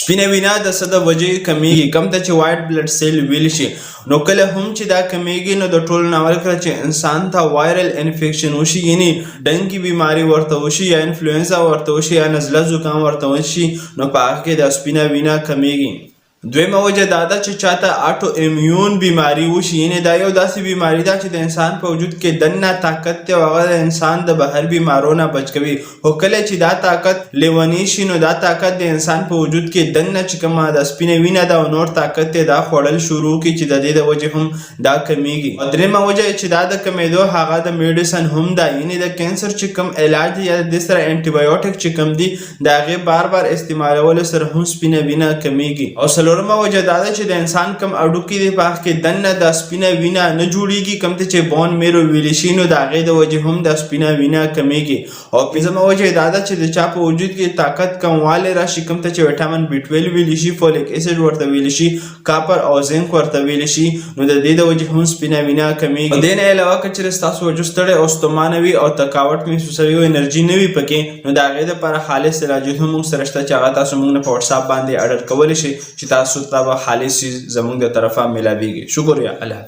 سپینه وینه د څه د وجې کمیږي؟ کوم ته چې وایټ بلډ سیل ویل شي. نو کله هم چې دا کمیږي نو د ټولو نه اول کله چې انسان ته وایرل انفیکشن وشي، یعنی ډنګي بیماری ورته وشي یا انفلوئنزا ورته وشي یا نزله زکام ورته وشي، نو په هغه کې د سپینه وینه کمیږي. دویمه وجه دا ده چې چاته اټو امیون بیماری وشي، یعنی دا یو داسې بیماری ده چې د انسان په وجود کې دننه طاقت دی او هغه د انسان د بهر بیمارو نه بچ کوي. خو کله چې دا طاقت لیونی شي نو دا طاقت د انسان په وجود کې دننه چې کومه د سپینه وینه ده او نور طاقت دی دا خوړل شروع کړي چې د دې د وجې هم دا کمیږي. او درېیمه وجه چې دا د کمیدو هغه د میډیسن هم ده، یعنی د کینسر چې کوم علاج دی یا د سره انټي بایوټیک چې کوم دی د هغې بار بار استعمالولو سره هم سپینه وینه کمیږي. او څلورمه وجه دا ده چې د انسان کم اډوکي دی په هغه کې دننه د سپینه وینه نه جوړیږي، کوم ته چې بون میرو ویلی شي نو د هغې د وجې هم د سپینه وینه کمیږي. او پنځمه وجه دا ده چې د چا په وجود کې طاقت کموالی راشي، کوم ته چې ویټامین B12 ویلی شي، فولیک اسید ورته ویلی شي، کاپر او زنک ورته ویلی شي، نو د دې د وجې هم سپینه وینه کمیږي. او دې نه علاوه که چېرې ستاسو وجود ستړی او ستومانه وي او تکاوټ محسوسوي او انرژي نه وي پکې، نو د هغې دپاره خالص علاجونه هم موږ سره شته چې هغه تاسو موږ نه په وټساپ باندې اډر کولی شي چې تاسو ته به خالص زموږ د طرفه ملاویږي. شکریه. الله